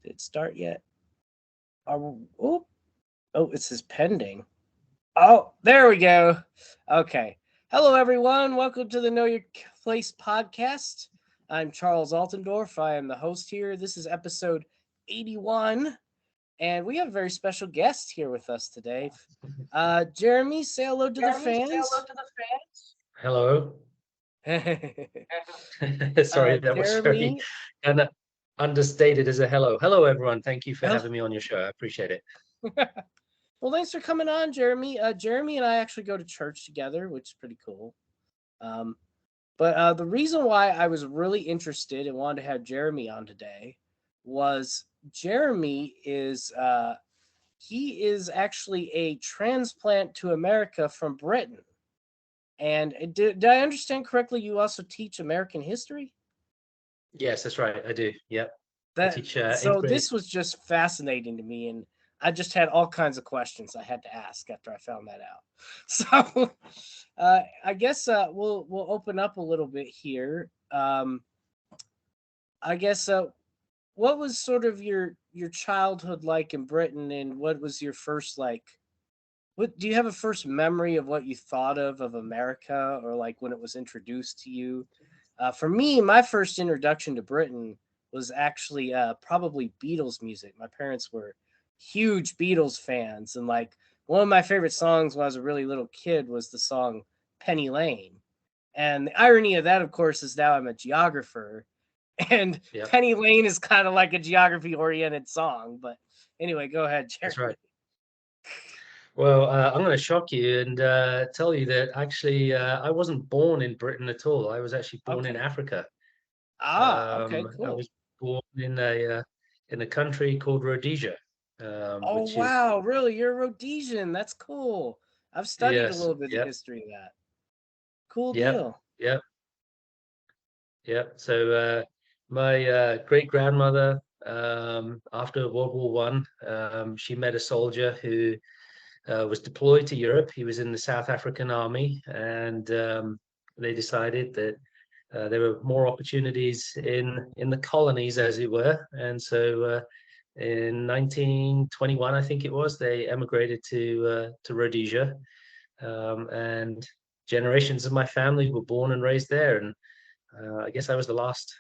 Did it start yet? Oh, it says pending. Oh, there we go. Okay. Hello, everyone. Welcome to the Know Your Place podcast. I'm Charles Altendorf. I am the host here. This is episode 81, and we have a very special guest here with us today. Jeremy, say hello to the fans. Hello. Sorry, that was very Jeremy. kind of understated as a hello. Hello, everyone. Thank you for having me on your show. I appreciate it. Well, thanks for coming on, Jeremy. Jeremy and I actually go to church together, which is pretty cool. Um, but the reason why I was really interested and wanted to have Jeremy on today was Jeremy is he is actually a transplant to America from Britain. And did I understand correctly? You also teach American history. Yes, that's right. I do. Yep. I That teach eighth so grade. this was just fascinating to me, and I just had all kinds of questions I had to ask after I found that out. So I guess we'll open up a little bit here. I guess what was sort of your childhood like in Britain, and what was your first like? What do you have a first memory of what you thought of America, or like when it was introduced to you? For me, my first introduction to Britain was actually probably Beatles music. My parents were huge Beatles fans, and like one of my favorite songs when I was a really little kid was the song Penny Lane. And the irony of that, of course, is now I'm a geographer, and Yep. Penny Lane is kind of like a geography oriented song. But anyway, go ahead, That's Jeremy. right. Well, I'm going to shock you and tell you that actually I wasn't born in Britain at all. I was actually born in Okay. Africa. Okay, I cool. was born in a country called Rhodesia, Oh which is wow, really? You're a Rhodesian. That's cool. I've studied a yes, little bit of yep, history of that. Cool yep, deal. yep. Yeah. So my great grandmother, after World War One, she met a soldier who was deployed to Europe. He was in the South African Army, and they decided that there were more opportunities in the colonies, as it were. And so in 1921, I think it was, they emigrated to Rhodesia, and generations of my family were born and raised there. And I guess I was the last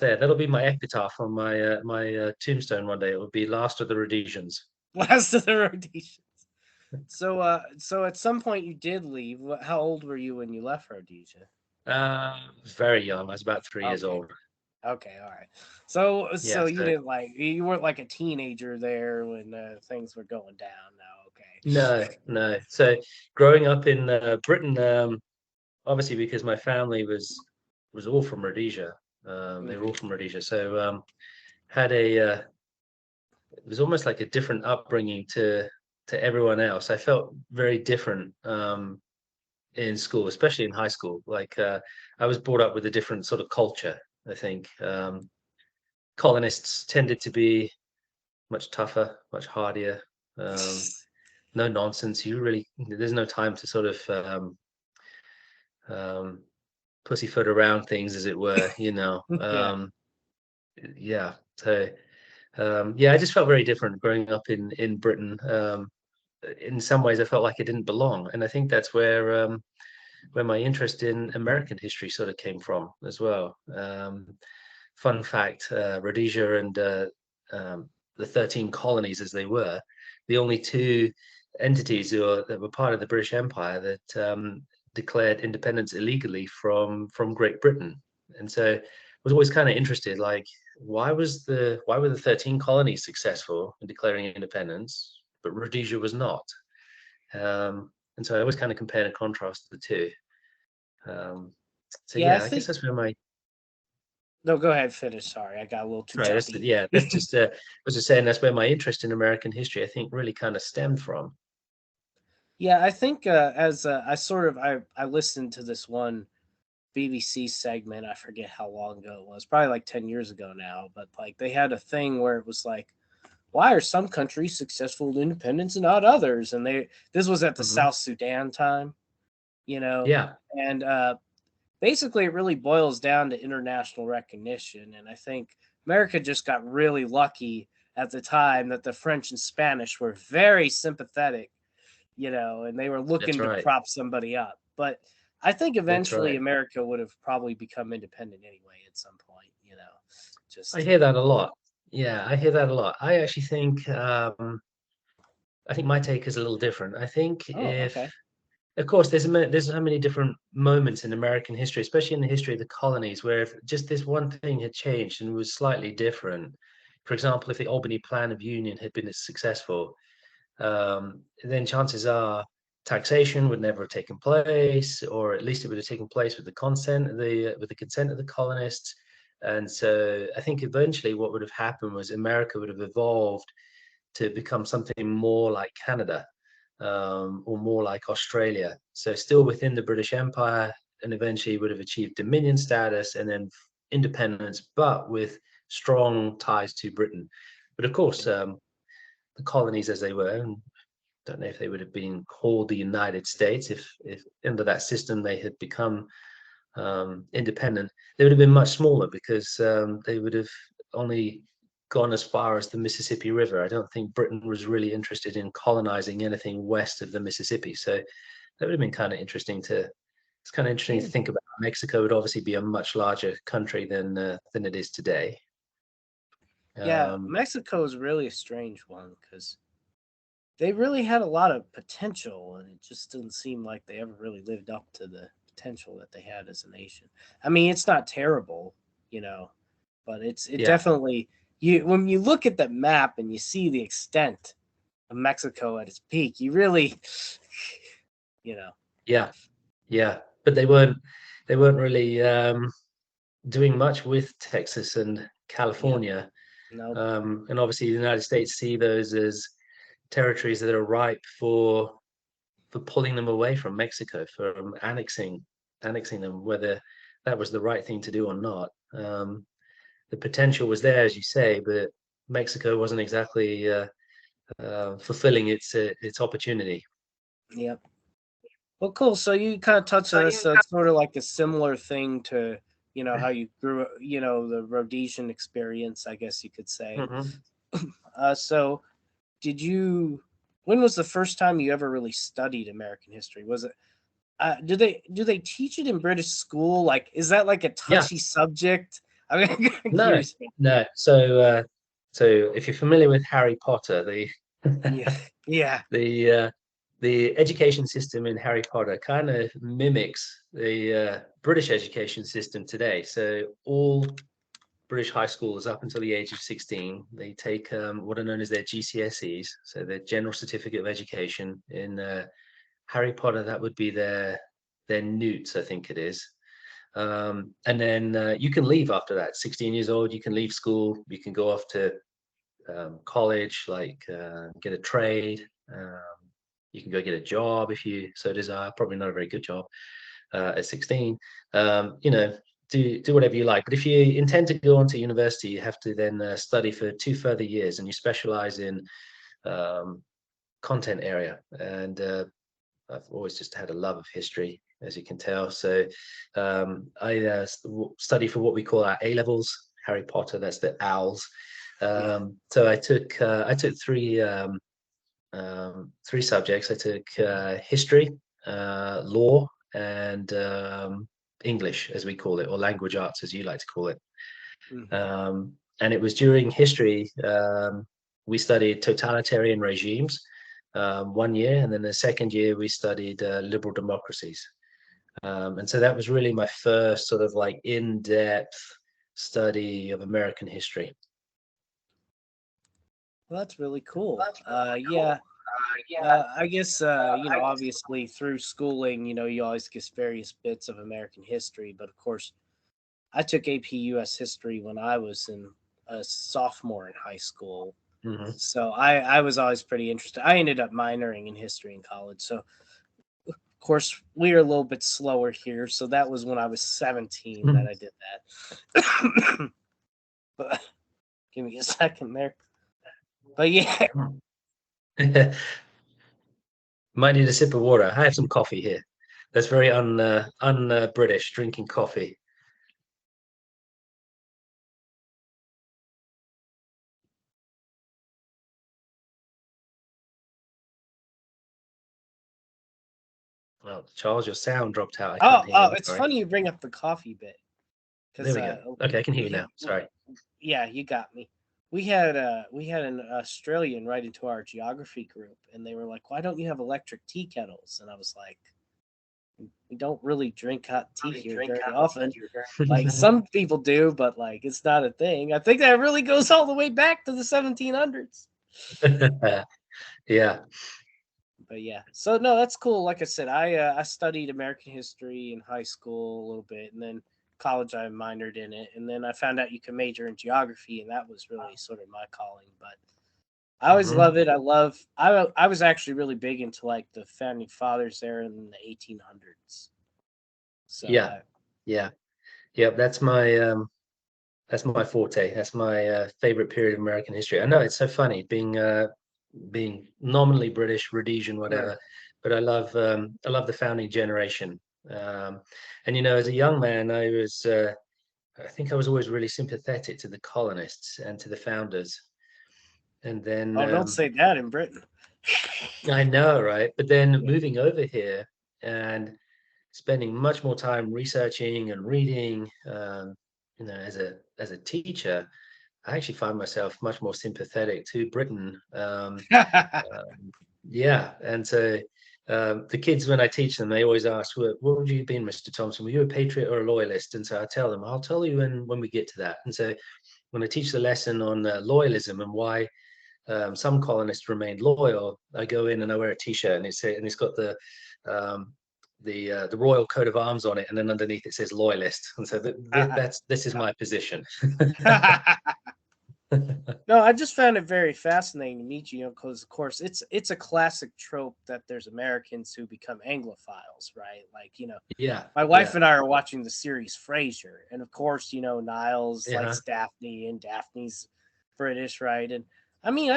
there. That'll be my epitaph on my tombstone one day. It will be last of the Rhodesians. Last of the Rhodesians. So at some point you did leave. How old were you when you left Rhodesia? I was very young. I was about 3 years Okay. old. Okay, all right. So Yeah. you So didn't like you weren't like a teenager there when things were going down. No, no, okay. no. So growing up in Britain, obviously because my family was all from Rhodesia. They were all Hmm. from Rhodesia. So had it was almost like a different upbringing to everyone else. I felt very different in school, especially in high school. Like I was brought up with a different sort of culture. I think colonists tended to be much tougher, much hardier. Um, no nonsense. There's no time to sort of um, pussyfoot around things, as it were. Yeah. Yeah. So yeah, I just felt very different growing up in Britain. In some ways, I felt like I didn't belong, and I think that's where my interest in American history sort of came from as well. Fun fact: Rhodesia and the 13 colonies, as they were, the only two entities that were part of the British Empire that declared independence illegally from Great Britain. And so I was always kind of interested, like, why were the 13 colonies successful in declaring independence, but Rhodesia was not? And so I always kind of compared and contrasted the two. Um, so Yeah, I yeah, I guess think that's where my no, go ahead, finish. Sorry, I got a little too right. jumpy. That's just I was just saying that's where my interest in American history, I think, really kind of stemmed from. Yeah, I think as I listened to this one BBC segment. I forget how long ago it was. Probably like 10 years ago now. But like they had a thing where it was like, why are some countries successful in independence and not others? And this was at the Hmm. South Sudan time, you know, Yeah. and basically it really boils down to international recognition. And I think America just got really lucky at the time that the French and Spanish were very sympathetic, and they were That's looking to right. prop somebody up. But I think That's eventually right. America would have probably become independent anyway at some point, I just hear that a lot. Yeah, I hear that a lot. I actually think I think my take is a little different. I think oh, if, okay. of course, there's so many different moments in American history, especially in the history of the colonies, where if just this one thing had changed and was slightly different. For example, if the Albany Plan of Union had been as successful, then chances are taxation would never have taken place, or at least it would have taken place with the consent of the colonists. And so I think eventually what would have happened was America would have evolved to become something more like Canada, or more like Australia. So still within the British Empire, and eventually would have achieved dominion status and then independence, but with strong ties to Britain. But of course, the colonies as they were, and don't know if they would have been called the United States if under that system they had become independent. They would have been much smaller because they would have only gone as far as the Mississippi River. I don't think Britain was really interested in colonizing anything west of the Mississippi. So that would have been kind of interesting to. It's kind of interesting to Yeah. think about. Mexico would obviously be a much larger country than it is today. Yeah, Um, Mexico is really a strange one because they really had a lot of potential, and it just didn't seem like they ever really lived up to the potential that they had as a nation. I mean, it's not terrible, you know, but it yeah, definitely you when you look at the map and you see the extent of Mexico at its peak, you really, yeah, rough. yeah. But they weren't really doing much with Texas and Yep. California. Nope. And obviously, the United States see those as territories that are ripe for pulling them away from Mexico, from annexing them, whether that was the right thing to do or not. The potential was there, as you say, but Mexico wasn't exactly fulfilling its opportunity. Yep. Well, cool. So you kind of touched on this. So it's sort of like a similar thing to, how you grew up, the Rhodesian experience, I guess you could say. Mhm. So did you, when was the first time you ever really studied American history? Was it, do they teach it in British school? Like, is that like a Yeah, touchy subject? I'm no, curious. no. So if you're familiar with Harry Potter, the Yeah. Yeah. the uh, the education system in Harry Potter kind of mimics the British education system today. So all British high schools up until the age of 16, they take what are known as their GCSEs, so their General Certificate of Education. In Harry Potter, that would be their newts, I think it is. And then you can leave after that. 16 years old, you can leave school. You can go off to college, like get a trade. You can go get a job if you so desire. Probably not a very good job at 16. You know, do whatever you like. But if you intend to go on to university, you have to then study for 2 further years, and you specialize in um, content area. And I've always just had a love of history, as you can tell. So I study for what we call our A levels. Harry Potter, that's the owls. Yeah. So I took three subjects. I took history, law, and English, as we call it, or language arts, as you like to call it. Hmm. And it was during history, we studied totalitarian regimes 1 year, and then the second year we studied liberal democracies. And so that was really my first sort of like in-depth study of American history. Well, that's really cool. Yeah. I guess obviously through schooling, you always get various bits of American history, but of course, I took AP US history when I was in a sophomore in high school, Mhm. so I was always pretty interested. I ended up minoring in history in college, so of course we are a little bit slower here. So that was when I was 17 that I did that. But give me a second there. But yeah, Might need a sip of water. I have some coffee here. That's very un British, drinking coffee. Well, Charles, your sound dropped out. I can't hear you. Oh, I'm it's sorry. funny you bring up the coffee bit There because we go. Okay, I can hear we you had now. Sorry. yeah, you got me. We had an Australian right into our geography group, and they were like, "Why don't you have electric tea kettles?" And I was like, "We don't really drink hot tea here very often. Like some people do, but like it's not a thing." I think that really goes all the way back to the 1700s. Yeah. But yeah, so no, that's cool. Like I said, I studied American history in high school a little bit, and then college I minored in it, and then I found out you can major in geography, and that was really sort of my calling. But I always Hmm. love it. I was actually really big into like the founding fathers there in the 1800s. So Yeah. I Yeah. Yeah. That's my forte. That's my favorite period of American history. I know it's so funny being nominally British, Rhodesian, right. whatever, but I love the founding generation. Um, and as a young man, I think I was always really sympathetic to the colonists and to the founders. And then Oh, don't say that in Britain. I know, right? But then Yeah. moving over here and spending much more time researching and reading, as a teacher, I actually find myself much more sympathetic to Britain. Yeah, and so the kids, when I teach them, they always ask, "What would you have been, Mr. Thompson? Were you a patriot or a loyalist?" And so I tell them, "I'll tell you when we get to that." And so when I teach the lesson on loyalism and why some colonists remained loyal, I go in and I wear a T-shirt and it's got um, the royal coat of arms on it, and then underneath it says loyalist. And so this is my position. No, I just found it very fascinating to meet you, because of course it's a classic trope that there's Americans who become Anglophiles, right? Like Yeah, my wife yeah, and I are watching the series Frasier, and of course Niles yeah, likes Daphne, and Daphne's British, right? And I mean, yeah.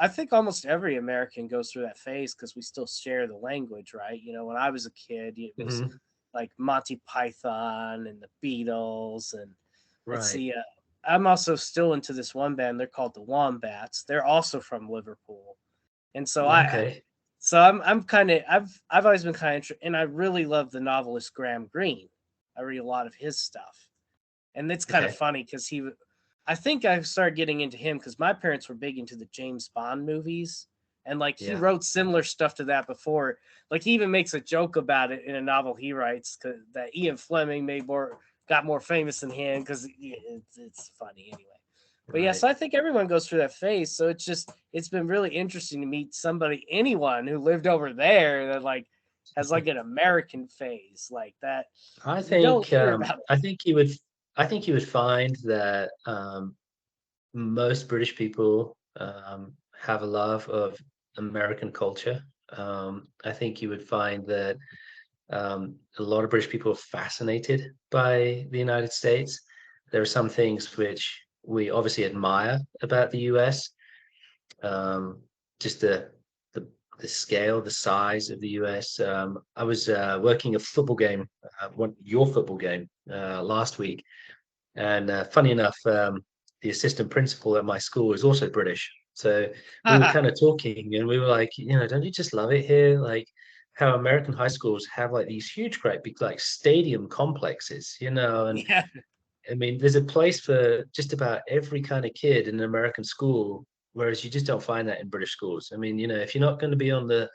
I think almost every American goes through that phase because we still share the language, right? When I was a kid, it was Hmm. like Monty Python and the Beatles, and let's Right. see, I'm also still into this one band. They're called the Wombats. They're also from Liverpool, and Okay. I'm kind of I've always been kind of interested, and I really love the novelist Graham Greene. I read a lot of his stuff, and it's kind of Okay. funny because I think I started getting into him because my parents were big into the James Bond movies, and like he Yeah. wrote similar stuff to that before. Like he even makes a joke about it in a novel he writes, that Ian Fleming got more famous than him, because it's funny anyway. But yeah, Right. so I think everyone goes through that phase. So it's been really interesting to meet anyone who lived over there that like has like an American phase like that. I You don't think hear about it. I think you would find that most British people have a love of American culture. I think you would find that a lot of British people are fascinated by the United States. There are some things which we obviously admire about the US. Um, just the the scale, the size of the US. I was working a football game, your football game, last week, and funny enough, the assistant principal at my school is also British. So we were kind of talking, and we were like, don't you just love it here? Like how American high schools have like these huge, great big like stadium complexes, and Yeah. I mean, there's a place for just about every kind of kid in an American school, whereas you just don't find that in British schools. I mean, if you're not going to be on the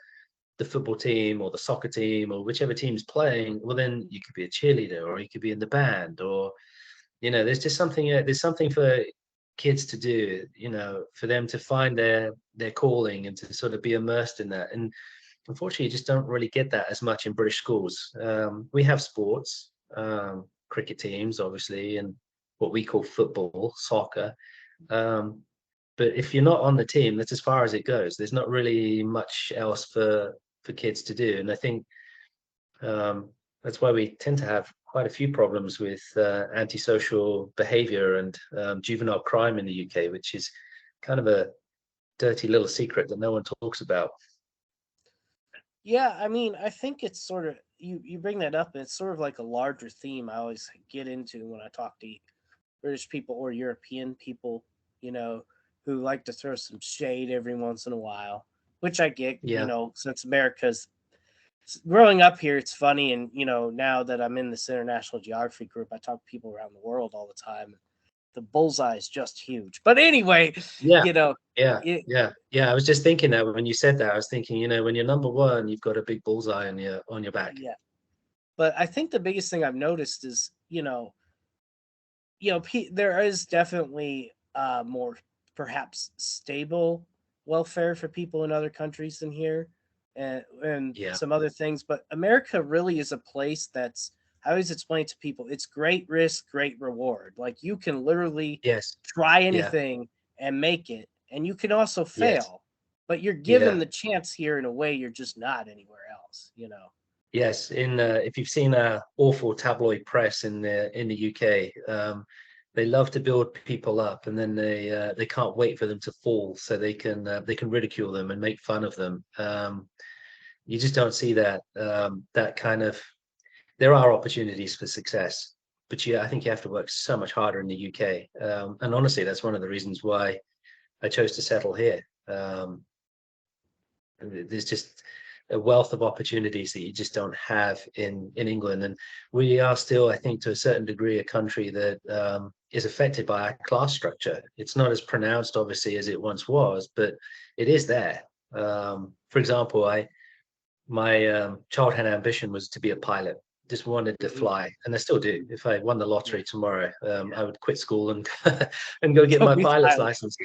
football team or the soccer team or whichever team's playing, well, then you could be a cheerleader or you could be in the band, or there's something for kids to do, for them to find their calling and to sort of be immersed in that. And unfortunately, you just don't really get that as much in British schools. We have sports, cricket teams, obviously, and what we call football, soccer. Um, but if you're not on the team, that's as far as it goes. There's not really much else for kids to do. And I think um, that's why we tend to have quite a few problems with antisocial behavior and juvenile crime in the UK, which is kind of a dirty little secret that no one talks about. Yeah, I mean, I think it's sort of you bring that up, and it's sort of like a larger theme I always get into when I talk to British people or European people, you know, who like to throw some shade every once in a while, which I get, Yeah, since America's growing up here, it's funny. And, now that I'm in this international geography group, I talk to people around the world all the time. The bullseye is just huge. But anyway, yeah, you know, yeah, it, yeah. I was just thinking that when you said that, I was thinking, when you're number one, you've got a big bullseye on your back. yeah. But I think the biggest thing I've noticed is, there is definitely more perhaps stable welfare for people in other countries than here, and Yeah. some other things. But America really is a place that's, I always explain to people, it's great risk, great reward. Like you can literally Yes. try Yeah. anything and make it, and you can also Yes. fail, but you're given Yeah. the chance here in a way you're just not anywhere else. Yes. In if you've seen awful tabloid press in the UK, they love to build people up, and then they can't wait for them to fall so they can ridicule them and make fun of them. You just don't see that kind of. There are opportunities for success, but I think you have to work so much harder in the UK. And honestly, that's one of the reasons why I chose to settle here. There's just a wealth of opportunities that you just don't have in England, and we are still, I think, to a certain degree, a country that is affected by our class structure. It's not as pronounced, obviously, as it once was, but it is there. For example, my childhood ambition was to be a pilot. Just wanted to Mhm. fly, and I still do. If I won the lottery tomorrow, I would quit school and and go get Go my be pilot's silent. license.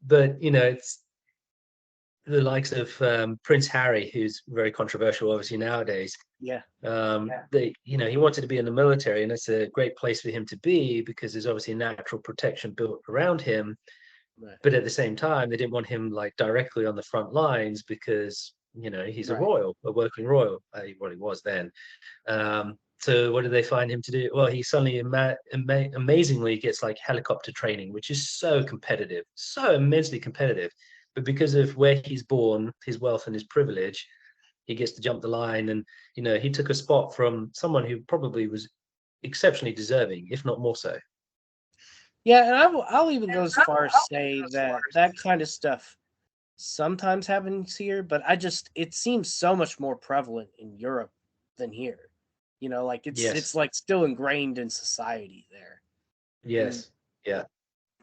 But it's the likes of Prince Harry, who's very controversial, obviously nowadays. Yeah. He wanted to be in the military, and it's a great place for him to be because there's obviously natural protection built around him. Right. But at the same time, they didn't want him like directly on the front lines because he's a Right. royal, a working royal. Well, he was then. So what did they find him to do? Well, he suddenly amazingly gets like helicopter training, which is so competitive, so immensely competitive. But because of where he's born, his wealth and his privilege, he gets to jump the line. And he took a spot from someone who probably was exceptionally deserving, if not more so. Yeah, and I'll even go as far as say that that kind of stuff sometimes happens here, but it seems so much more prevalent in Europe than here. Like it's Yes, like still ingrained in society there in yes, yeah,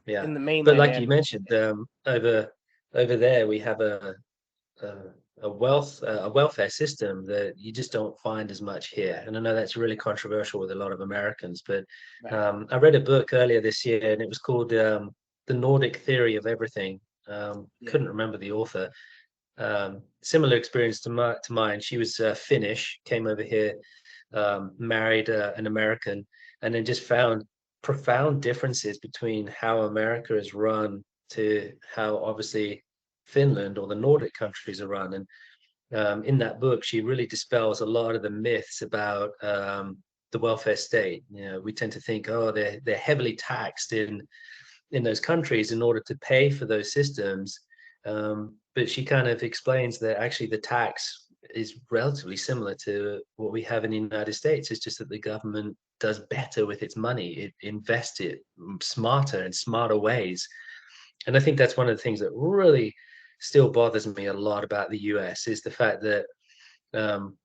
yeah. in the But mainland like you and the mentioned, over there we have a, a welfare system that you just don't find as much here. And I know that's really controversial with a lot of Americans, but right. I read a book earlier this year, and it was called The Nordic Theory of Everything. Yeah. Couldn't remember the author. Similar experience to mine. She was Finnish, came over here, married an American, and then just found profound differences between how America is run to how obviously Finland or the Nordic countries are run. And in that book, she really dispels a lot of the myths about the welfare state. We tend to think, oh, they're heavily taxed in those countries in order to pay for those systems. But she kind of explains that actually the tax is relatively similar to what we have in the United States. It's just that the government does better with its money. It invests it smarter in smarter ways. And I think that's one of the things that really still bothers me a lot about the US is the fact that um,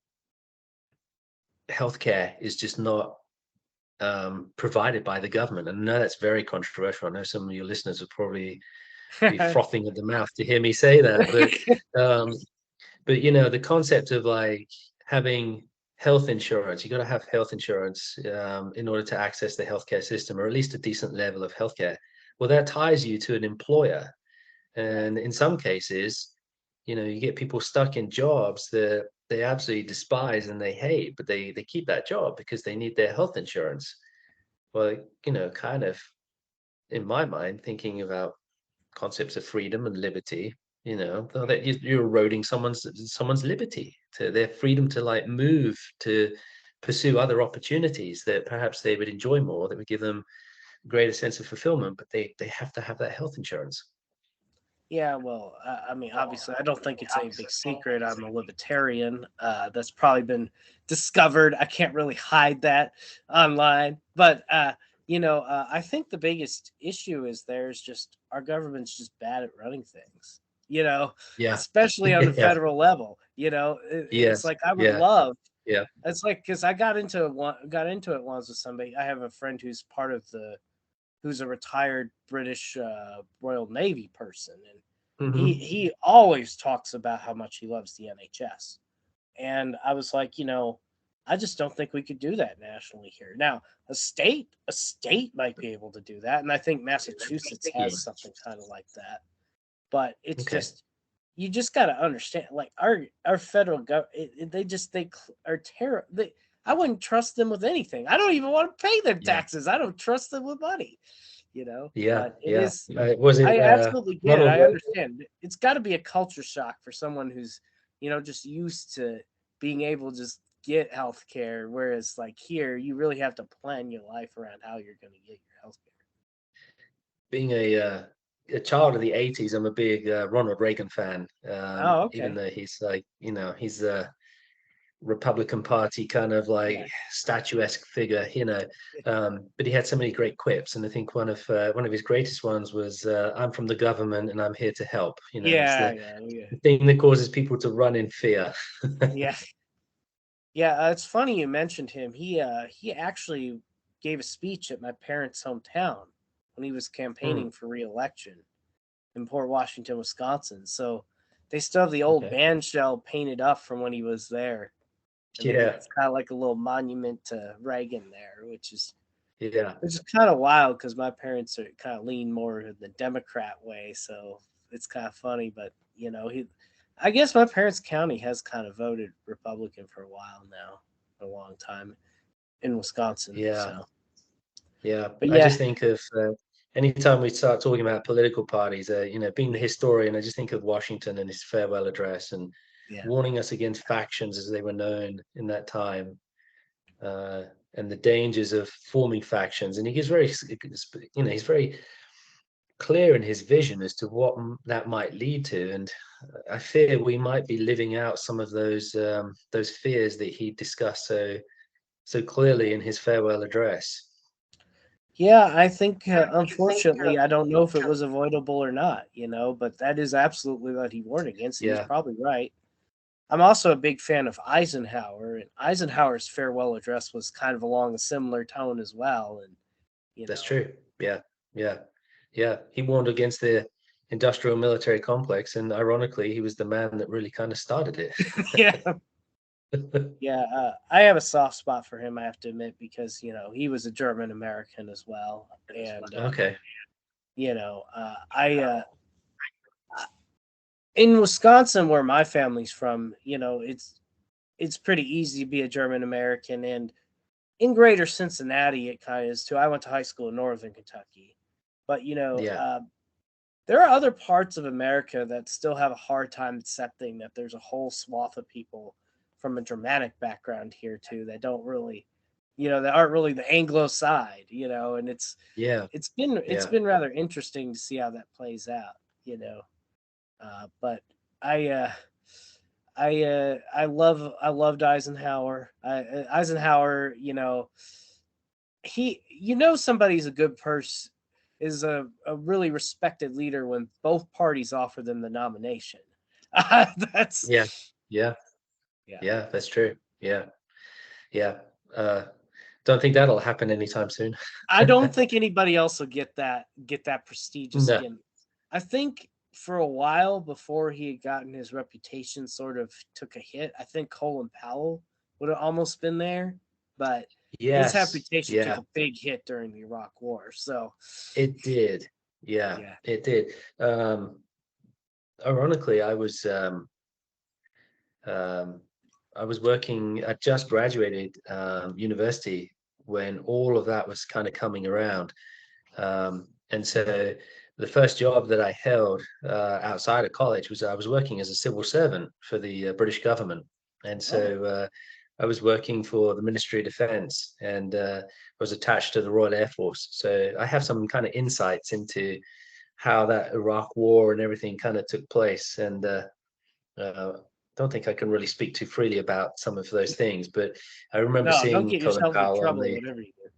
healthcare is just not provided by the government. And I know that's very controversial. I know some of your listeners will probably be frothing at the mouth to hear me say that, um, but the concept of like having health insurance, you got to have health insurance in order to access the healthcare system, or at least a decent level of healthcare. Well, that ties you to an employer, Right. and in some cases, you get people stuck in jobs that they absolutely despise and they hate, but they keep that job because they need their health insurance. Well, kind of in my mind, thinking about concepts of freedom and liberty, that you're eroding someone's liberty to their freedom to like move, to pursue other opportunities that perhaps they would enjoy more, that would give them a greater sense of fulfillment, but they have to have that health insurance. Yeah, well, I mean, obviously, I don't think it's a big secret. I'm a libertarian. That's probably been discovered. I can't really hide that online. But, I think the biggest issue is there's just our government's just bad at running things, Yeah. especially on the Yeah. federal level. It's Yes. like I would Yeah. love. Yeah. It's like because I got into it once with somebody. I have a friend who's a retired British Royal Navy person, and Hmm. he always talks about how much he loves the NHS. And I was like, I just don't think we could do that nationally here. Now, a state might be able to do that, and I think Massachusetts has something kind of like that. But it's Okay. just you just got to understand, like our federal government, are terrible. I wouldn't trust them with anything. I don't even want to pay them Yeah. taxes. I don't trust them with money. Yeah. But it Yeah. is. Was it I absolutely get it. Ronald I Reagan? understand. It's got to be a culture shock for someone who's, just used to being able to just get health care. Whereas, like here, you really have to plan your life around how you're going to get your health care. Being a child of the 80s, I'm a big Ronald Reagan fan. Oh, Even okay. though he's like, he's a Republican Party kind of like Yeah. statuesque figure, but he had so many great quips, and I think one of his greatest ones was, "I'm from the government and I'm here to help." It's Yeah. the Yeah. Yeah. thing that causes people to run in fear. Yeah. Yeah. It's funny you mentioned him. He actually gave a speech at my parents' hometown when he was Hmm, campaigning for re-election in Port Washington, Wisconsin. So they still have the old okay. band shell painted up from when he was there, and Yeah, it's kind of like a little monument to Reagan there, yeah, which is kind of wild because my parents are kind of lean more in the Democrat way, so it's kind of funny. But I guess my parents' county has kind of voted Republican for a while now, for a long time in Wisconsin. yeah, So, yeah. but I yeah, just think of anytime we start talking about political parties, being the yeah, historian, I just think of Washington and his farewell address and yeah, warning us against factions as they were known in that time. uh, and the dangers of forming factions. And he's very clear in his vision as to what that might lead to. And I fear we might be living out some of those fears that he discussed so clearly in his farewell address. yeah. I think unfortunately, I don't know if it was avoidable or not, but that is absolutely what he warned against, and he's Yeah, probably right. I'm also a big fan of Eisenhower, and Eisenhower's farewell address was kind of along a similar tone as well. And you that's know, true. Yeah, yeah, yeah. He warned against the industrial military complex, and ironically, he was the man that really kind of started it. yeah, yeah, I have a soft spot for him, I have to admit, because he was a German American as well, and Okay. I in Wisconsin, where my family's from, it's pretty easy to be a German American, and in Greater Cincinnati, it kind of is too. I went to high school in Northern Kentucky, but Yeah. there are other parts of America that still have a hard time accepting that there's a whole swath of people from a Germanic background here too that don't really, that aren't really the Anglo side, and Yeah. it's Yeah. been rather interesting to see how that plays out, but I I loved Eisenhower. Eisenhower, somebody's a good person is a really respected leader when both parties offer them the nomination. Yeah. That's Yeah. yeah. Yeah. That's true. Yeah. Yeah. Uh, don't think that'll happen anytime soon. I don't think anybody else will get that prestigious No. again. I think for a while before he had gotten his reputation sort of took a hit, I think Colin Powell would have almost been there, but his Yes. reputation took Yeah. a big hit during the Iraq War. So It did. Yeah. yeah. It did. Ironically, um, I was working. I just graduated university when all of that was kind of coming around. And so the first job that I held outside of college was I was working as a civil servant for the British government. And Oh, so I was working for the Ministry of Defence and was attached to the Royal Air Force. So I have some kind of insights into how that Iraq War and everything kind of took place. And uh, don't think I can really speak too freely about some of those things, but I remember No, don't seeing get Colin yourself in Powell on trouble, the. whatever you do.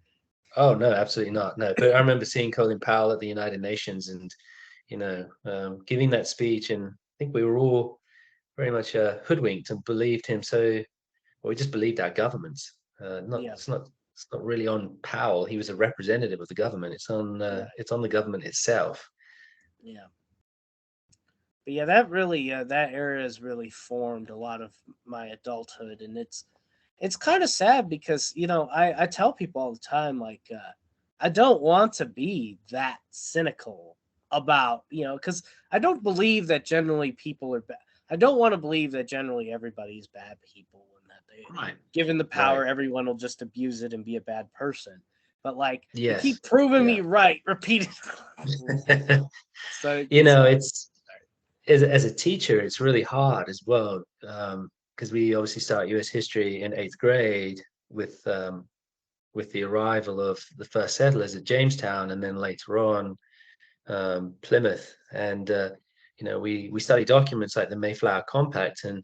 Oh no, absolutely not. No, but I remember seeing Colin Powell at the United Nations, and giving that speech, and I think we were all very much hoodwinked and believed him. So, well, we just believed our governments. Not Yeah, it's not really on Powell. He was a representative of the government. right. It's on the government itself. Yeah. But yeah, that really that era has really formed a lot of my adulthood, and it's kind of sad because I tell people all the time like I don't want to be that cynical about because I don't believe that generally people are bad. I don't want to believe that generally everybody's bad people and that they Right. given the Right. power everyone will just abuse it and be a bad person. But like you Yes. keep proving Yeah. me right repeatedly. So it You gets know, old. it's as a teacher, it's really hard as well, because we obviously start US history in eighth grade with the arrival of the first settlers at Jamestown, and then later on Plymouth, and we study documents like the Mayflower Compact, and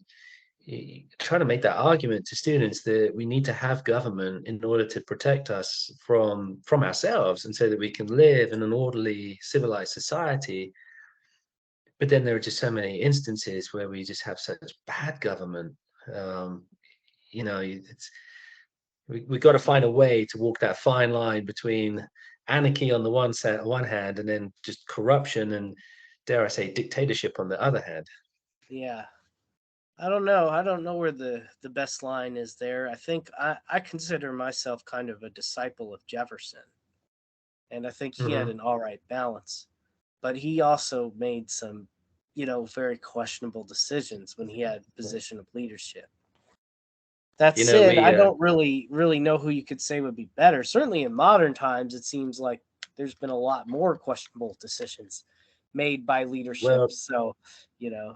trying to make that argument to students that we need to have government in order to protect us from ourselves, and so that we can live in an orderly, civilized society. But then there are just so many instances where we just have such bad government. Um, it's we got to find a way to walk that fine line between anarchy on the one hand, and then just corruption and, dare I say, dictatorship on the other hand. Yeah. I don't know. I don't know where the best line is there. I think I consider myself kind of a disciple of Jefferson, and I think he had Hmm. an all right balance. But he also made some, very questionable decisions when he had position of leadership. That You know, said, I we don't really know who you could say would be better. Certainly in modern times, it seems like there's been a lot more questionable decisions made by leadership. well, So, you know,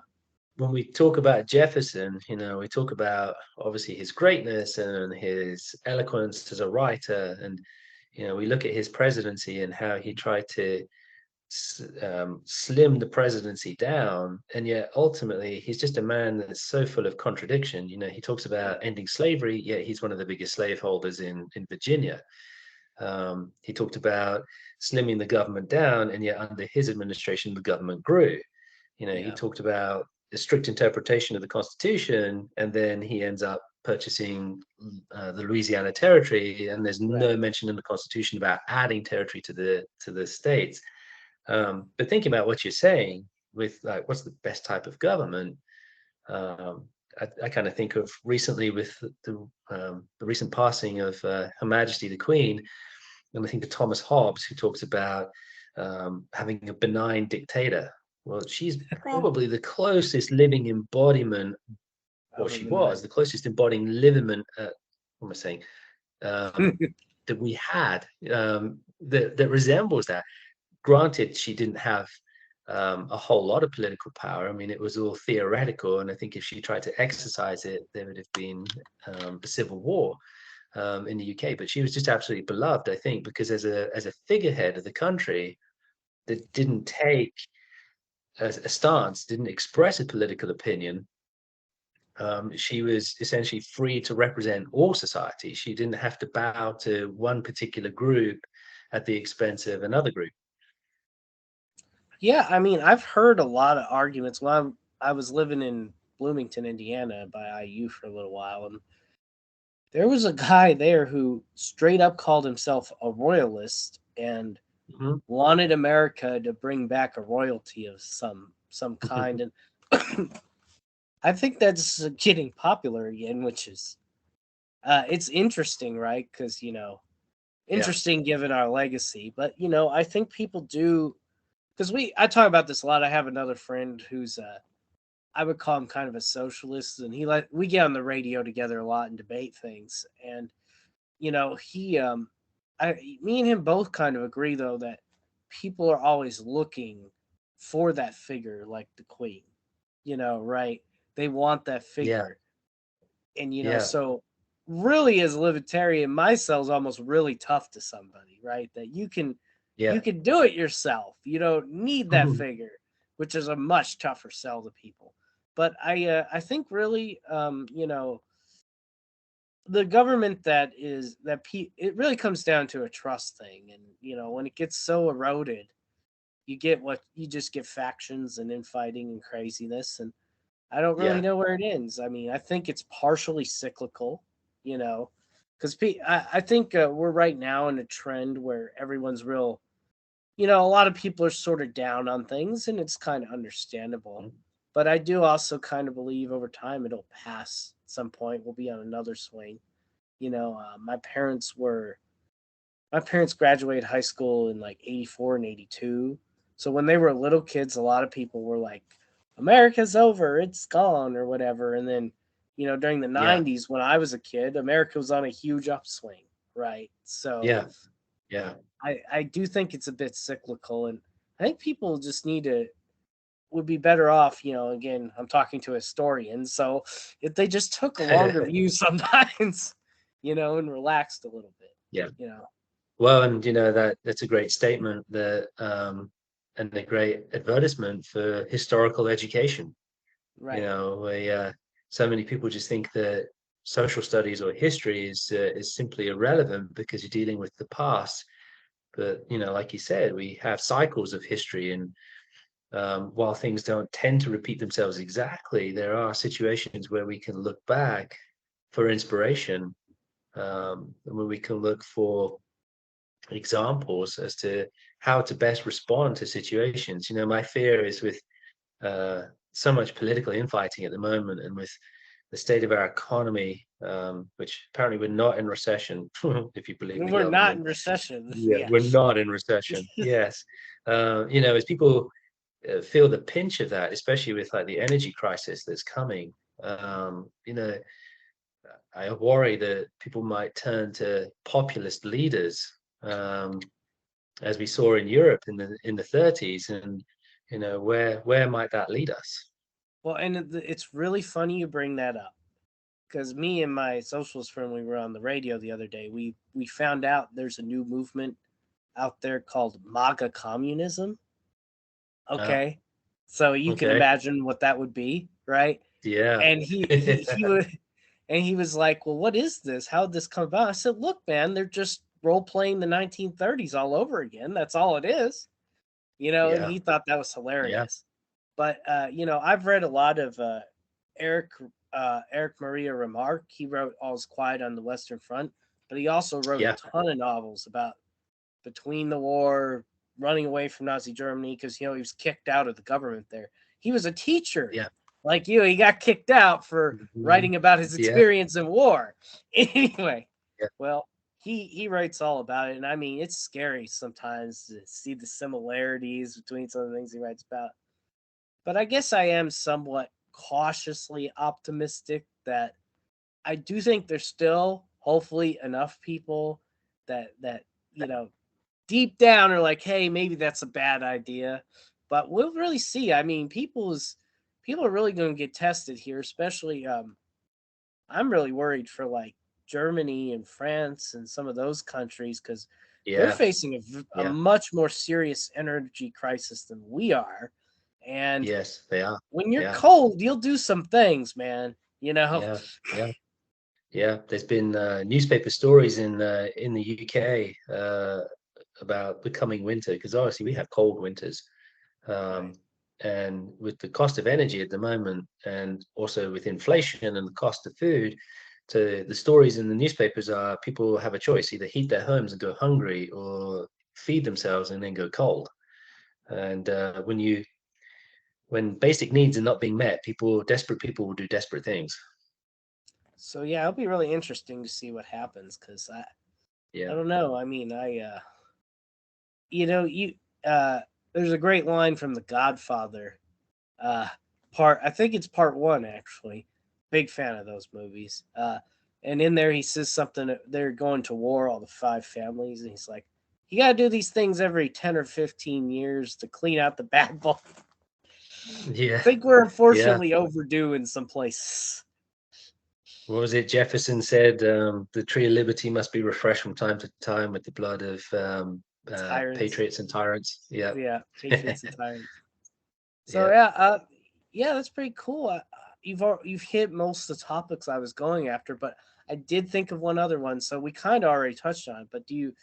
when we talk about Jefferson, we talk about obviously his greatness and his eloquence as a writer, and we look at his presidency and how he tried to slim the presidency down, and yet ultimately he's just a man that's so full of contradiction. He talks about yeah, ending slavery, yet he's one of the biggest slaveholders in Virginia. He talked about slimming the government down, and yet under his administration the government grew. He yeah, talked about a strict interpretation of the Constitution, and then he ends up purchasing the Louisiana Territory, and there's right. no mention in the Constitution about adding territory to the states. But thinking about what you're saying with like, what's the best type of government? Um, I kind of think of recently with the recent passing of Her Majesty the Queen, and I think of Thomas Hobbes, who talks about having a benign dictator. Well, she's probably the closest living embodiment, or Of a she benign. was the closest embodying living. What am I saying? Um, that we had that resembles that. Granted, she didn't have a whole lot of political power. I mean, it was all theoretical, and I think if she tried to exercise it, there would have been a civil war in the UK. But she was just absolutely beloved, I think, because as a figurehead of the country that didn't take a stance, didn't express a political opinion. She was essentially free to represent all society. She didn't have to bow to one particular group at the expense of another group. Yeah, I mean, I've heard a lot of arguments. When I was living in Bloomington, Indiana, by IU for a little while, and there was a guy there who straight up called himself a royalist and Mhm. wanted America to bring back a royalty of some kind. And I think that's getting popular again, which is it's interesting, right? Because Yeah. interesting given our legacy. But I think people do because I talk about this a lot. I have another friend who's I would call him kind of a socialist, and we get on the radio together a lot and debate things. And he me and him both kind of agree though that people are always looking for that figure like the queen, right? They want that Yeah. figure. And Yeah. so really as a libertarian, my cell's almost really tough to somebody, right? That you can Yeah. You can do it yourself. You don't need that figure, which is a much tougher sell to people. But I think really, the government it really comes down to a trust thing, and when it gets so eroded, you just get factions and infighting and craziness, and I don't really Yeah. know where it ends. I mean, I think it's partially cyclical, you know, because I think we're right now in a trend where everyone's real. A lot of people are sort of down on things, and it's kind of understandable. Mm. But I do also kind of believe over time it'll pass. At some point, we'll be on another swing. My parents graduated high school in like 84 and 82. So when they were little kids, a lot of people were like, America's over, it's gone, or whatever. And then, during the Yeah. 90s, when I was a kid, America was on a huge upswing, right? So Yeah. Yeah. I do think it's a bit cyclical. And I think people just would be better off, again, I'm talking to historians. So if they just took a longer view sometimes, and relaxed a little bit, Yeah. you know. Well, and that's a great statement, that and a great advertisement for historical education. Right. So many people just think that social studies or history is simply irrelevant because you're dealing with the past. But like you said, we have cycles of history, and while things don't tend to repeat themselves exactly, there are situations where we can look back for inspiration, and where we can look for examples as to how to best respond to situations. My fear is with uh, so much political infighting at the moment, and with the state of our economy, which apparently we're not in recession, if you believe the We're not government. in recession. Yeah, Yeah. we're not in recession. Yes. As people feel the pinch of that, especially with like the energy crisis that's coming, I worry that people might turn to populist leaders, as we saw in Europe in the 30s, and where might that lead us? Well, and it's really funny you bring that up because me and my socialist friend, we were on the radio the other day. We found out there's a new movement out there called MAGA communism. Uh, Okay, so you can okay. imagine what that would be, right? Yeah. And he would, and he was like, "Well, what is this? How did this come about?" I said, "Look, man, they're just role playing the 1930s all over again. That's all it is." And Yeah. he thought that was Yeah. hilarious. But I've read a lot of Eric Eric Maria Remarque. He wrote All's Quiet on the Western Front, but he also wrote a Yeah. ton of novels about between the war, running away from Nazi Germany because he was kicked out of the government there. He was a teacher, Yeah. like you. He got kicked out for Mhm. writing about his Yeah. experience in war. Anyway, Yeah. well, he writes all about it, and I mean it's scary sometimes to see the similarities between some of the things he writes about. But I guess I am somewhat cautiously optimistic that I do think there's still hopefully enough people that deep down are like, hey, maybe that's a bad idea. But we'll really see. I mean, people are really going to get tested here, especially I'm really worried for like Germany and France and some of those countries because they're Yeah. facing a Yeah. much more serious energy crisis than we are. And Yes, they are. when you're Yeah. cold, you'll do some things, man. You know, Yeah. Yeah. Yeah. There's been newspaper stories in the UK about the coming winter, because obviously we have cold winters. right? Um, and with the cost of energy at the moment, and also with inflation and the cost of food, so the stories in the newspapers are people have a choice: either heat their homes and go hungry, or feed themselves and then go cold. And when basic needs are not being met, desperate people will do desperate things. So yeah, it'll be really interesting to see what happens because I Yeah. don't know. I mean, you uh, there's a great line from The Godfather. Uh, I think it's part one actually. Big fan of those movies. And in there he says something. They're going to war, all the five families, and he's like, "You got to do these things every 10 or 15 years to clean out the bad blood." I Yeah. think we're Yeah. unfortunately overdue in some places. What was it? Jefferson said, the tree of liberty must be refreshed from time to time with the blood of Tyrants. patriots and tyrants. Yeah. Yeah, patriots and tyrants. So Yeah. yeah, that's pretty cool. You've hit most of the topics I was going after, but I did think of one other one. So we kind of already touched on it. But do you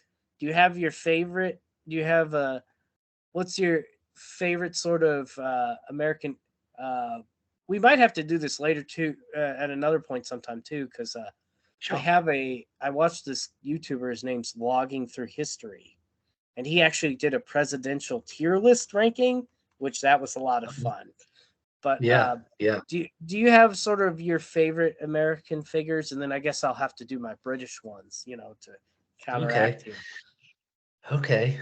have your favorite? Do you have what's your favorite sort of American? Uh, we might have to do this later too, at another point sometime too, because Sure. I watched this YouTuber. His name's Logging Through History, and he actually did a presidential tier list ranking, which that was a lot of fun. But Yeah. Yeah. do you have sort of your favorite American figures, and then I guess I'll have to do my British ones, to Okay. counteract you. Okay.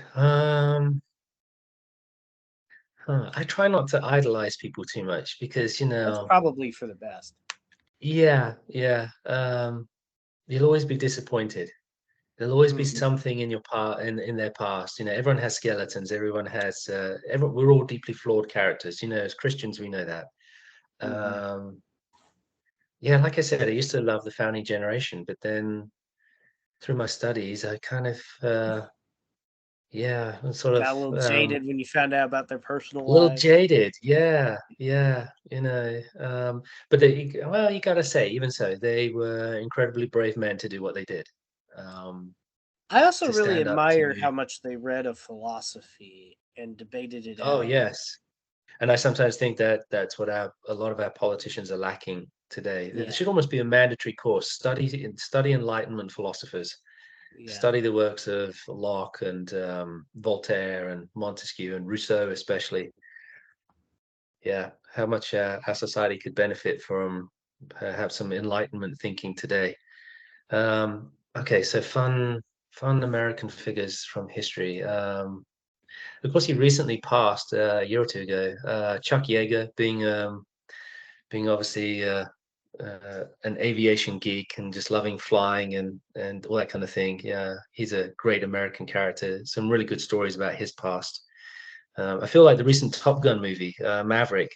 I try not to idolize people too much because, That's probably for the best. yeah, yeah. You'll always be disappointed. There'll always be Hmm. something in your part in their past. Everyone has skeletons. Everyone has. We're all deeply flawed characters. As Christians, we know that. Hmm. Um, yeah, like I said, I used to love the founding generation, but then through my studies, I kind of, yeah, sort of Got a little jaded when you found out about their personal a little lives. jaded. Yeah, yeah. But well, you gotta say, even so, they were incredibly brave men to do what they did. Um, I also to really stand up admire to. how much they read of philosophy and debated it Oh, out. yes. And I sometimes think that that's what a lot of our politicians are lacking today. There Yeah, should almost be a mandatory course. Study Enlightenment philosophers. yeah. Study the works of Locke and Voltaire and Montesquieu and Rousseau, especially. Yeah, how much our society could benefit from have some Enlightenment thinking today. Okay, so fun American figures from history. Of course, he recently passed a year or two ago. Chuck Yeager, being obviously an aviation geek and just loving flying and all that kind of thing. Yeah, he's a great American character. Some really good stories about his past. I feel like the recent Top Gun movie, Maverick,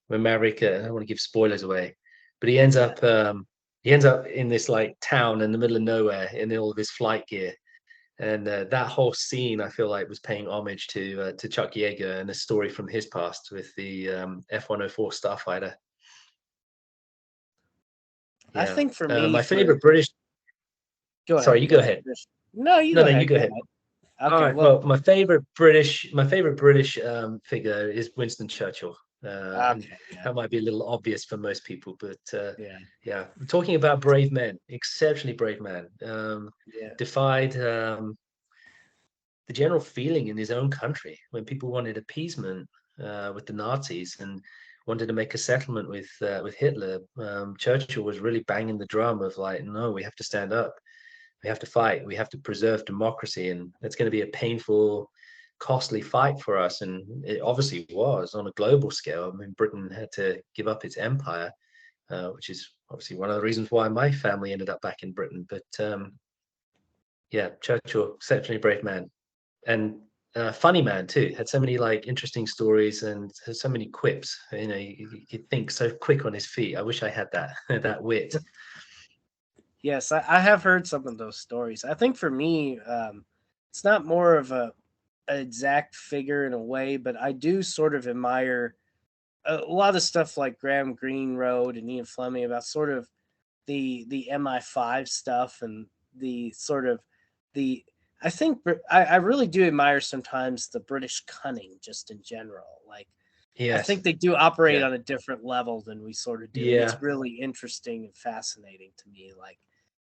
when Maverick, I don't want to give spoilers away, but Yeah. he ends up in this like town in the middle of nowhere in all of his flight gear. And that whole scene, I feel like, was paying homage to Chuck Yeager and a story from his past with the F-104 Starfighter. I Yeah. think for me, My for favorite British. go Sorry, ahead, you go go ahead. ahead. No, you No, go no, you ahead. go Go ahead. ahead. All Okay, right. well, Well, my favorite British figure is Winston Churchill, and okay, yeah, that might be a little obvious for most people, but yeah, yeah, talking about brave men, exceptionally brave man, yeah. defied the general feeling in his own country when people wanted appeasement with the Nazis and wanted to make a settlement with Hitler. Churchill was really banging the drum of like, no, we have to stand up, we have to fight, we have to preserve democracy, and it's going to be a painful, costly fight for us. And it obviously was on a global scale. I mean, Britain had to give up its empire, which is obviously one of the reasons why my family ended up back in Britain. But yeah, Churchill, exceptionally brave man and funny man too. Had so many like interesting stories and so many quips. You think so quick on his feet. I wish I had that that wit. Yes, I have heard some of those stories. I think for me, it's not more of an exact figure in a way, but I do sort of admire a lot of stuff like Graham Greene wrote and Ian Fleming about sort of the MI5 stuff and the sort of the I think I really do admire sometimes the British cunning just in general. Like I Yes. think they do operate Yeah. on a different level than we sort of do, and it's Yeah. really interesting and fascinating to me. Like,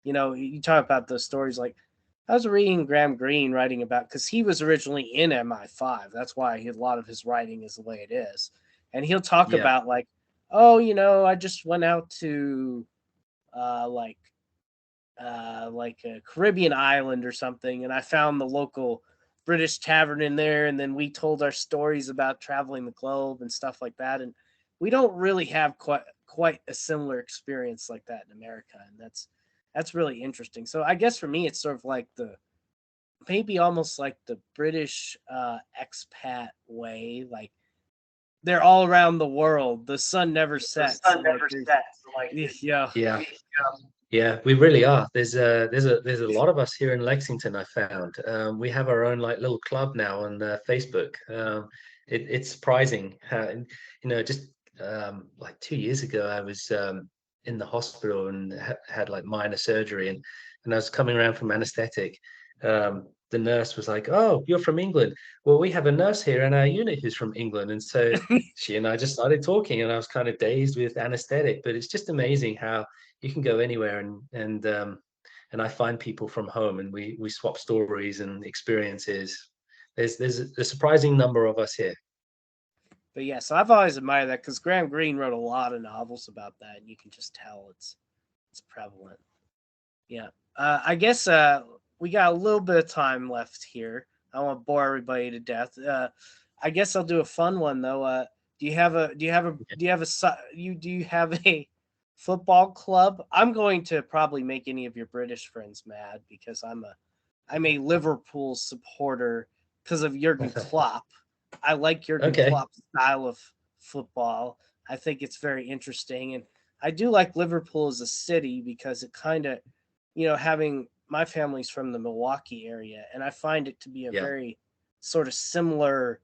you talk about those stories. Like, I was reading Graham Greene writing about because he was originally in MI5. That's why a lot of his writing is the way it is, and he'll talk Yeah. about like, oh, I just went out to uh, like like a Caribbean island or something, and I found the local British tavern in there, and then we told our stories about traveling the globe and stuff like that. And we don't really have quite a similar experience like that in America, and that's really interesting. So I guess for me, it's sort of like the maybe almost like the British expat way, like they're all around the world. The sun never The sets, sun so like never there's sets. Like, yeah, yeah. Yeah, we really are. There's a lot of us here in Lexington, I found. We have our own like little club now on Facebook. It's surprising how, just like 2 years ago, I was in the hospital and ha had like minor surgery, and I was coming around from anesthetic. The nurse was like, "Oh, you're from England. Well, we have a nurse here in our unit who's from England," and so she and I just started talking, and I was kind of dazed with anesthetic. But it's just amazing how you can go anywhere, and I find people from home, and we swap stories and experiences. There's a surprising number of us here. But yeah, so I've always admired that because Graham Greene wrote a lot of novels about that, and you can just tell it's prevalent. Yeah. I guess we got a little bit of time left here. I won't bore everybody to death. I guess I'll do a fun one though. Do you have a football club? I'm going to probably make any of your British friends mad because I'm a Liverpool supporter because of Jurgen Klopp. I like Jurgen Okay. Klopp's style of football. I think it's very interesting, and I do like Liverpool as a city because it kind of, having my family's from the Milwaukee area, and I find it to be a Yeah. very sort of similar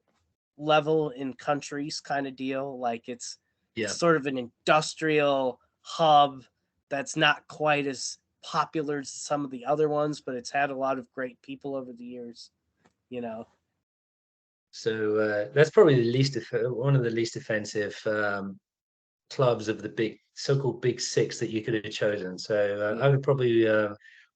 level in countries kind of deal. Like it's Yeah. sort of an industrial hub that's not quite as popular as some of the other ones, but it's had a lot of great people over the years. You know, So that's probably one of the least offensive clubs of the big so-called big six that you could have chosen. So I yeah. would have probably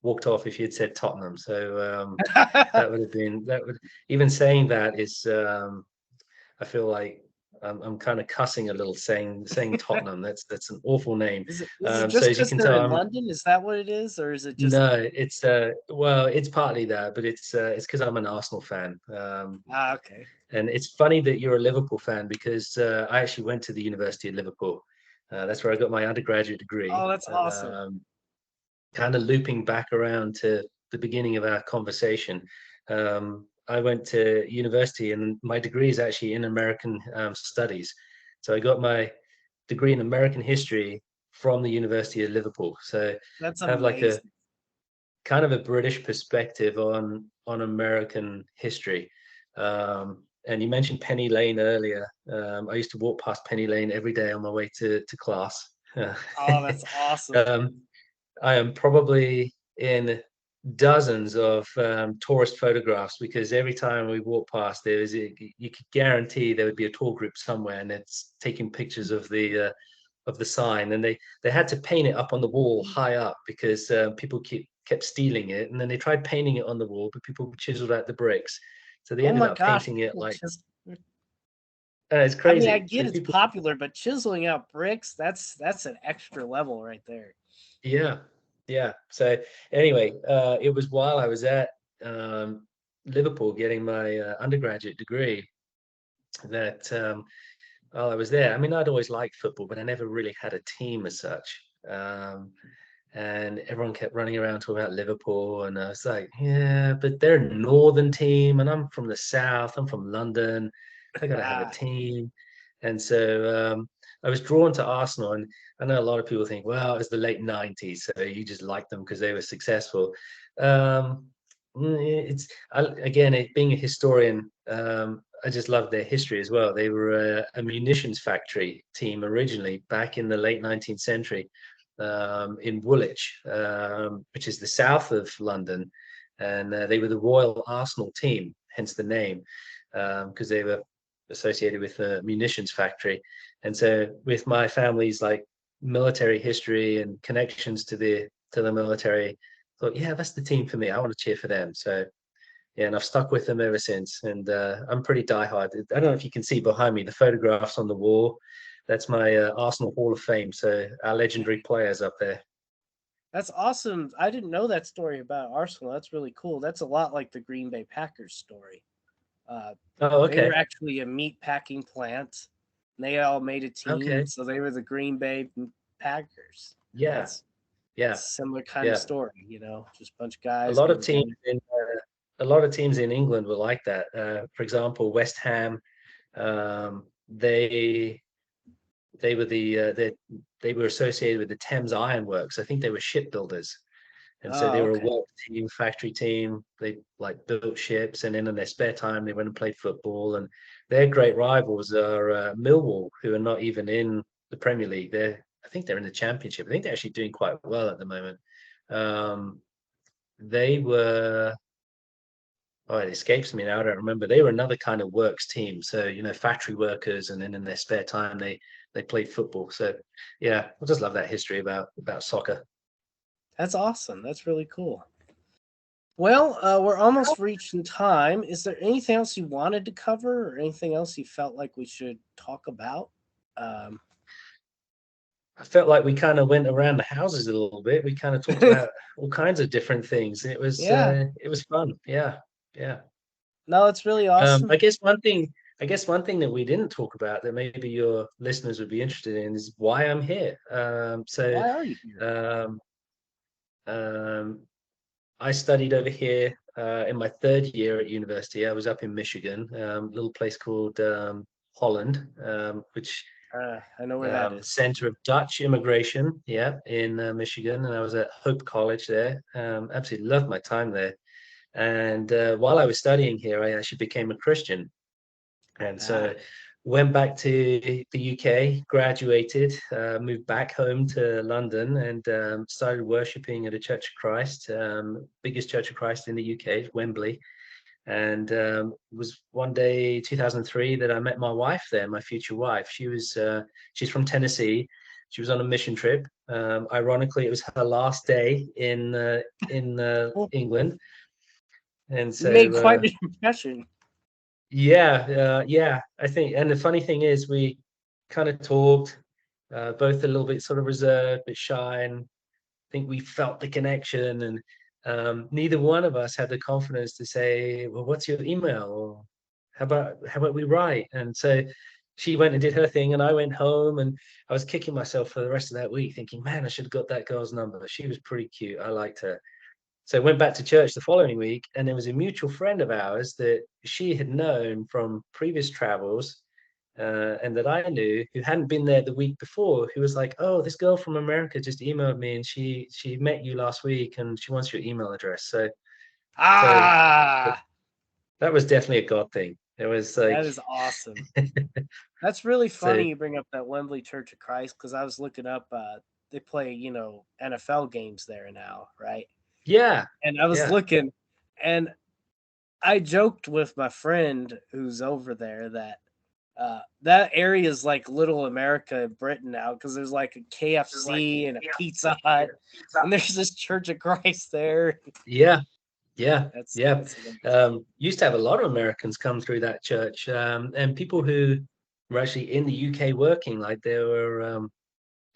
walked off if you'd said Tottenham. So that would have been that would even saying that is I feel like I'm kind of cussing a little saying Tottenham. That's an awful name. Is it So just as you because can they're tell, in I'm London? Is that what it is, or is it just no, it's well, it's partly that, but it's because I'm an Arsenal fan. okay? And it's funny that you're a Liverpool fan because I actually went to the University of Liverpool. That's where I got my undergraduate degree. Oh, that's awesome. Kind of looping back around to the beginning of our conversation. I went to university, and my degree is actually in American studies. So I got my degree in American history from the University of Liverpool. So That's I have like a amazing. kind of a British perspective on American history. And you mentioned Penny Lane earlier. I used to walk past Penny Lane every day on my way to class. Oh, that's awesome. um, I am probably in dozens of tourist photographs because every time we walk past, you could guarantee there would be a tour group somewhere, and it's taking pictures of the sign, and they had to paint it up on the wall high up because people kept stealing it, and then they tried painting it on the wall, but people chiseled out the bricks, so they Oh ended my up gosh, painting it people like just it's I mean, I crazy. get So it's people, popular, but chiseling out bricks, that's an extra level right there. yeah, yeah. So anyway, it was while I was at um, Liverpool getting my undergraduate degree that while I was there, I mean, I'd always liked football, but I never really had a team as such. And everyone kept running around talking about Liverpool, and I was like, yeah, but they're a northern team, and I'm from the south. I'm from London. I got to have a Ah, team, and so I was drawn to Arsenal. And I know a lot of people think, well, it was the late '90s, so you just liked them because they were successful. Um, again, being a historian. I just love their history as well. They were a munitions factory team originally back in the late 19th century in Woolwich, which is the south of London. And they were the Royal Arsenal team, hence the name, because they were associated with a munitions factory. And so, with my family's like military history and connections to the military, I thought, yeah, that's the team for me. I want to cheer for them. So yeah, and I've stuck with them ever since. And I'm pretty diehard. I don't know if you can see behind me the photographs on the wall. That's my Arsenal Hall of Fame. So our legendary players up there. that's awesome. I didn't know that story about Arsenal. That's really cool. That's a lot like the Green Bay Packers story. Uh, Oh, they were okay. actually a meat packing plant. And they all made a team, Okay. so they were the Green Bay Packers. Yeah. That's Yeah. similar kind of Yeah. story, just a bunch of A guys lot getting of teams together. in a lot of teams in England were like that. For example, West Ham. They were the they were associated with the Thames Iron Works. I think they were shipbuilders. And so they Oh, were a okay. work team, factory team. They like built ships, and then in their spare time they went and played football. And their great rivals are Millwall, who are not even in the Premier League. I think they're in the Championship. I think they're actually doing quite well at the moment. Um, they were, oh, it escapes me now. I don't remember. They were another kind of works team. So factory workers, and then in their spare time they played football. So yeah, I just love that history about soccer. That's awesome. That's really cool. Well, we're almost reaching time. Is there anything else you wanted to cover, or anything else you felt like we should talk about? Um, I felt like we kind of went around the houses a little bit. We kind of talked about all kinds of different things. yeah, It was fun. Yeah, yeah. no, it's really awesome. I guess one thing that we didn't talk about that maybe your listeners would be interested in is why I'm here. Why are you here? Um, um, I studied over here in my third year at university. I was up in Michigan, a little place called Holland, which I know where that is. center of Dutch immigration, yeah, in Michigan, and I was at Hope College there. Absolutely loved my time there. And while I was studying here, I actually became a Christian, and Ah, so went back to the UK, graduated, moved back home to London, and started worshiping at a Church of Christ, biggest Church of Christ in the UK, Wembley. And it was one day 2003 that I met my wife there, my future wife. She's from Tennessee. She was on a mission trip. Ironically, it was her last day in well, England. And you made so quite an impression. yeah, I think. And the funny thing is, we kind of talked, both a little bit sort of reserved, bit shy, and I think we felt the connection. And neither one of us had the confidence to say, "Well, what's your email?" Or how about we write? And so she went and did her thing, and I went home, and I was kicking myself for the rest of that week, thinking, "Man, I should have got that girl's number. She was pretty cute. I liked her." So I went back to church the following week, and there was a mutual friend of ours that she had known from previous travels, and that I knew, who hadn't been there the week before, who was like, "Oh, this girl from America just emailed me, and she met you last week, and she wants your email address." So Ah, that was definitely a God thing. It was like, that is awesome. That's really so funny you bring up that Wembley Church of Christ because I was looking up. They play, NFL games there now, right? yeah, And I was yeah, looking, and I joked with my friend who's over there that that area is like Little America in Britain now because there's like a KFC and a Pizza Hut, and there's this Church of Christ there. yeah, yeah, yeah. That's hilarious. Used to have a lot of Americans come through that church, and people who were actually in the UK working. Like there were,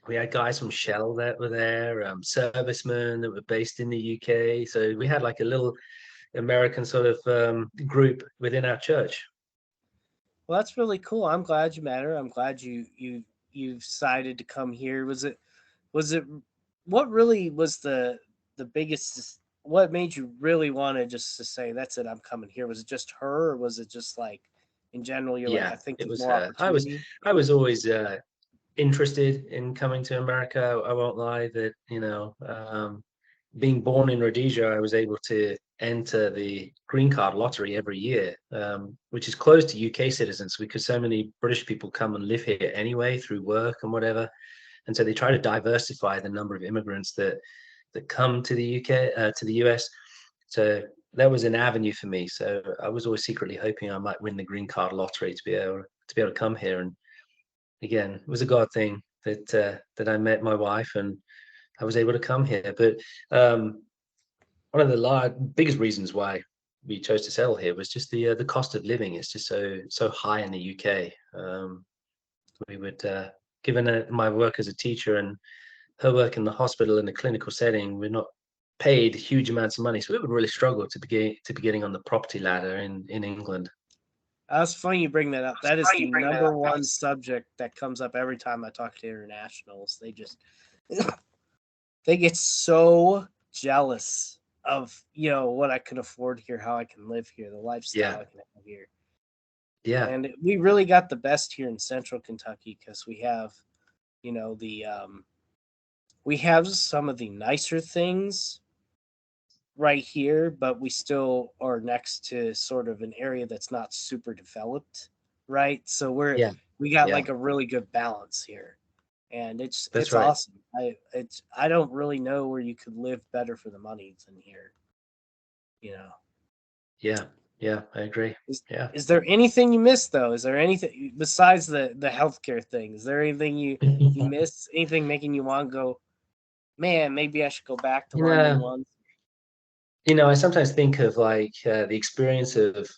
we had guys from Shell that were there, servicemen that were based in the UK. So we had like a little American sort of group within our church. Well, that's really cool. I'm glad you met her. I'm glad you decided to come here. Was it what really was the biggest what made you really want to just to say that's it, I'm coming here? Was it just her, or was it just like in general you're like Yeah, I think it there's was more her. opportunity? I was always interested in coming to America. I won't lie that, being born in Rhodesia, I was able to enter the green card lottery every year, which is closed to UK citizens because so many British people come and live here anyway through work and whatever. And so they try to diversify the number of immigrants that come to the UK, to the US. So that was an avenue for me. So I was always secretly hoping I might win the green card lottery to be able to come here. And again, it was a God thing that I met my wife and I was able to come here. But um, one of the biggest reasons why we chose to settle here was just the cost of living is just so high in the UK. We would, given my work as a teacher and her work in the hospital in a clinical setting, we're not paid huge amounts of money, so we would really struggle to be getting on the property ladder in England. That's funny you bring that up. That is the number one subject that comes up every time I talk to internationals. They just they get so jealous of what I can afford here, how I can live here, the lifestyle Yeah, I can have here. yeah, And we really got the best here in central Kentucky because we have The we have some of the nicer things right here, but we still are next to sort of an area that's not super developed, right? So Yeah, we got yeah, like a really good balance here, and that's it's right. awesome. I don't really know where you could live better for the money than here. You know, Yeah, yeah, I agree. is Yeah. is there anything you miss though? Is there anything besides the healthcare thing? Is there anything you miss? Anything making you want to go? Man, maybe I should go back to You London know, once. I sometimes think of like the experience of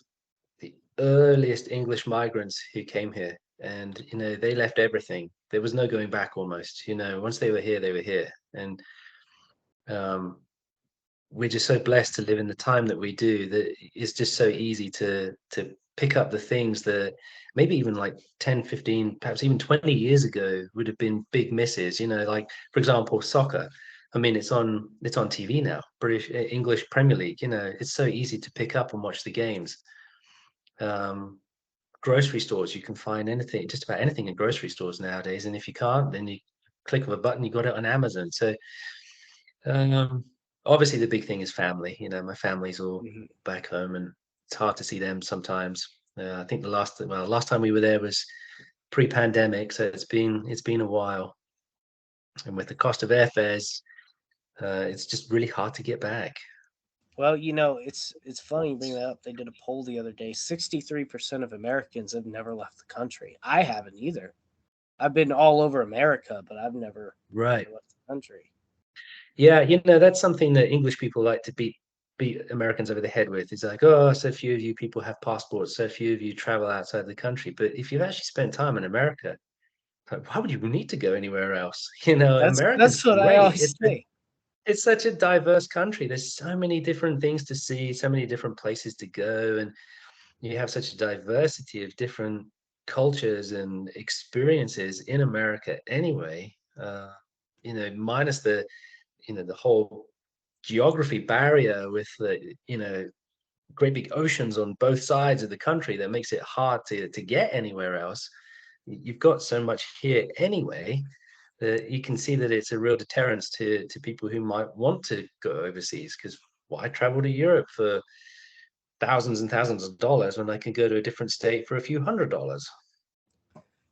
the earliest English migrants who came here, and they left everything. There was no going back almost. Once they were here, they were here, and um, we're just so blessed to live in the time that we do. That it's just so easy to pick up the things that maybe even like 10, 15, perhaps even 20 years ago would have been big misses. Like for example, soccer. I mean, it's on TV now. British English Premier League. It's so easy to pick up and watch the games. Um, Grocery stores, you can find anything, just about anything in grocery stores nowadays. And if you can't, then you click of a button, you got it on Amazon. So um, obviously the big thing is family. My family's all Mhm. back home, and it's hard to see them sometimes. I think last time we were there was pre-pandemic, so it's been a while. And with the cost of airfares, it's just really hard to get back. Well, it's funny you bring that up. They did a poll the other day. 63% of Americans have never left the country. I haven't either. I've been all over America, but I've never Right. left the country. Yeah, that's something that English people like to beat Americans over the head with. It's like, oh, so few of you people have passports, so few of you travel outside the country. But if you've actually spent time in America, like, why would you need to go anywhere else? America's That's what I great. always say. It's such a diverse country. There's so many different things to see, so many different places to go, and you have such a diversity of different cultures and experiences in America anyway. Minus the whole geography barrier with the great big oceans on both sides of the country that makes it hard to get anywhere else. You've got so much here anyway that you can see that it's a real deterrence to people who might want to go overseas, because why travel to Europe for thousands and thousands of dollars when I can go to a different state for a few $100s?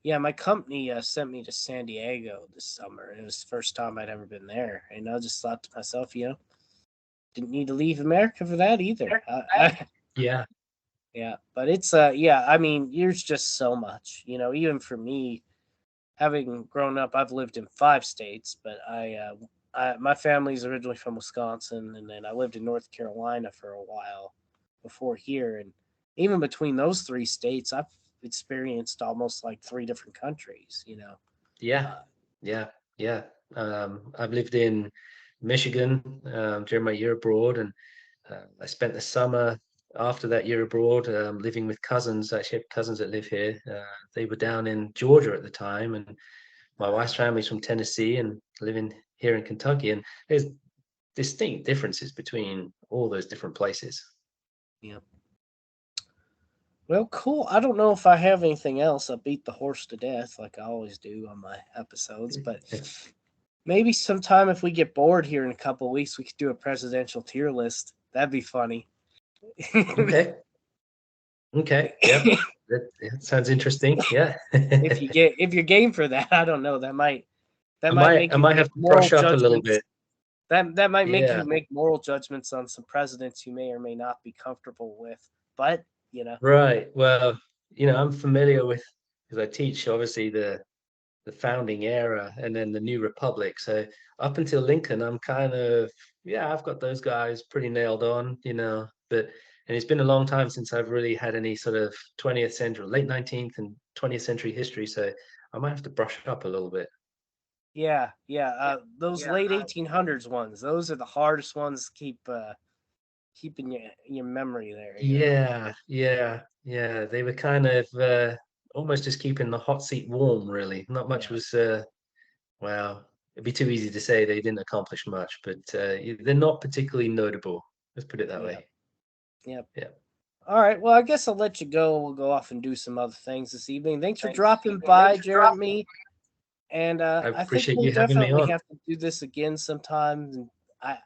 Yeah, my company sent me to San Diego this summer, and it was the first time I'd ever been there. And I just thought to myself, didn't need to leave America for that either. Yeah, Yeah, but it's yeah. I mean, there's just so much. Even for me, having grown up, I've lived in 5 states, but my family's originally from Wisconsin, and then I lived in North Carolina for a while before here, and even between those 3 states, I've experienced almost like 3 different countries. yeah, Uh, yeah, yeah. I've lived in Michigan during my year abroad, and I spent the summer after that year abroad living with cousins. I actually have cousins that live here. They were down in Georgia at the time, and my wife's family's from Tennessee and living here in Kentucky. And there's distinct differences between all those different places. yeah. Well, cool. I don't know if I have anything else. I beat the horse to death like I always do on my episodes, but maybe sometime if we get bored here in a couple of weeks, we could do a presidential tier list. That'd be funny. Okay. Okay. Yep. That sounds interesting. Yeah. If you're game for that, I don't know. That I might might make I you might make have to moral brush up a little judgments. bit. That might make Yeah. you make moral judgments on some presidents you may or may not be comfortable with. But Right. Well, I'm familiar with, because I teach obviously the founding era and then the new republic. So up until Lincoln, I'm kind of, yeah, I've got those guys pretty nailed on. And it's been a long time since I've really had any sort of 20th century, late 19th and 20th century history. So I might have to brush up a little bit. yeah, those late 1800s ones, those are the hardest ones to keep in your memory there. Yeah, yeah, yeah. They were kind of almost just keeping the hot seat warm, really. Not much Yeah, was, well, it'd be too easy to say they didn't accomplish much, but they're not particularly notable. Let's put it that yeah, way. yeah. Yeah. All right. Well, I guess I'll let you go. We'll go off and do some other things this evening. Thanks for dropping by, Jeremy. And I I think appreciate we'll you having me definitely on. have to do this again sometime. And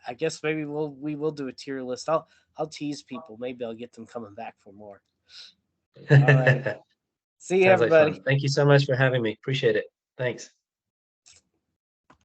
I guess maybe we will do a tier list. I'll tease people. Maybe I'll get them coming back for more. All righty. See you, Sounds like fun. everybody. Thank you so much for having me. Appreciate it. Thanks.